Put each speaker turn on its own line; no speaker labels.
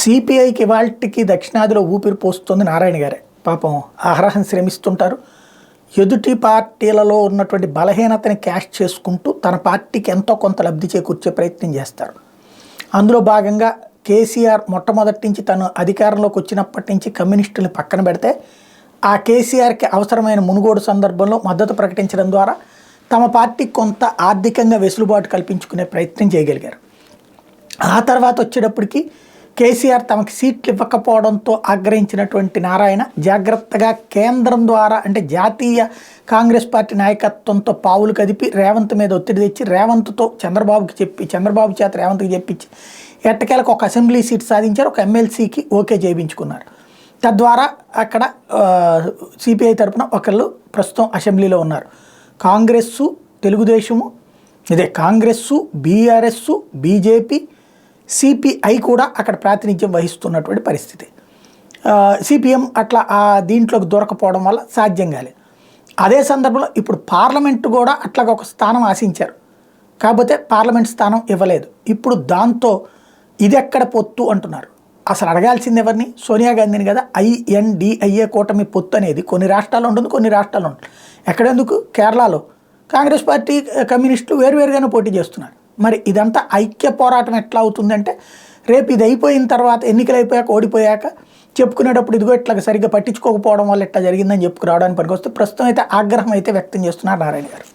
సిపిఐకి ఇవాళకి దక్షిణాదిలో ఊపిరి పోస్తుంది నారాయణ గారే. పాపం అహరహం శ్రమిస్తుంటారు. ఎదుటి పార్టీలలో ఉన్నటువంటి బలహీనతని క్యాష్ చేసుకుంటూ తన పార్టీకి ఎంతో కొంత లబ్ధి చేకూర్చే ప్రయత్నం చేస్తారు. అందులో భాగంగా కేసీఆర్ మొట్టమొదటి నుంచి తను అధికారంలోకి వచ్చినప్పటి నుంచి కమ్యూనిస్టులు పక్కన పెడితే ఆ కేసీఆర్కి అవసరమైన మునుగోడు సందర్భంలో మద్దతు ప్రకటించడం ద్వారా తమ పార్టీకి కొంత ఆర్థికంగా వెసులుబాటు కల్పించుకునే ప్రయత్నం చేయగలిగారు. ఆ తర్వాత వచ్చేటప్పటికి కేసీఆర్ తమకి సీట్లు ఇవ్వకపోవడంతో ఆగ్రహించినటువంటి నారాయణ జాగ్రత్తగా కేంద్రం ద్వారా అంటే జాతీయ కాంగ్రెస్ పార్టీ నాయకత్వంతో పావులు కదిపి రేవంత్ మీద ఒత్తిడి తెచ్చి రేవంత్తో చంద్రబాబు చేత రేవంత్కి చెప్పించి ఎట్టకేలకు ఒక అసెంబ్లీ సీట్ సాధించారు, ఒక ఎమ్మెల్సీకి ఓకే చేయించుకున్నారు. తద్వారా అక్కడ సిపిఐ తరఫున ఒకళ్ళు ప్రస్తుతం అసెంబ్లీలో ఉన్నారు. Congress, Telugu Desam, Congress, BRS, BJP, CPI కూడా అక్కడ ప్రాతినిధ్యం వహిస్తున్నటువంటి పరిస్థితి. సిపిఎం అట్లా దీంట్లోకి దొరకపోవడం వల్ల సాధ్యం కాలేదు. అదే సందర్భంలో ఇప్పుడు పార్లమెంటు కూడా అట్లాగా ఒక స్థానం ఆశించారు, కాకపోతే పార్లమెంట్ స్థానం ఇవ్వలేదు. ఇప్పుడు దాంతో ఇది ఎక్కడ పొత్తు అంటున్నారు. అసలు అడగాల్సింది ఎవరిని? సోనియా గాంధీని కదా. INDIA కూటమి పొత్తు అనేది కొన్ని రాష్ట్రాల్లో ఉంటుంది, కొన్ని రాష్ట్రాల్లో ఉంటుంది. ఎక్కడెందుకు? కేరళలో కాంగ్రెస్ పార్టీ, కమ్యూనిస్టులు వేరువేరుగానే పోటీ చేస్తున్నారు. మరి ఇదంతా ఐక్య పోరాటం ఎట్లా అవుతుందంటే రేపు ఇది అయిపోయిన తర్వాత ఎన్నికలు అయిపోయాక ఓడిపోయాక చెప్పుకునేటప్పుడు ఇదిగో ఇట్లా సరిగ్గా పట్టించుకోకపోవడం వల్ల ఇట్లా జరిగిందని చెప్పుకురావడానికి పనికొస్తే ప్రస్తుతం అయితే ఆగ్రహం అయితే వ్యక్తం చేస్తున్నారు నారాయణ గారు.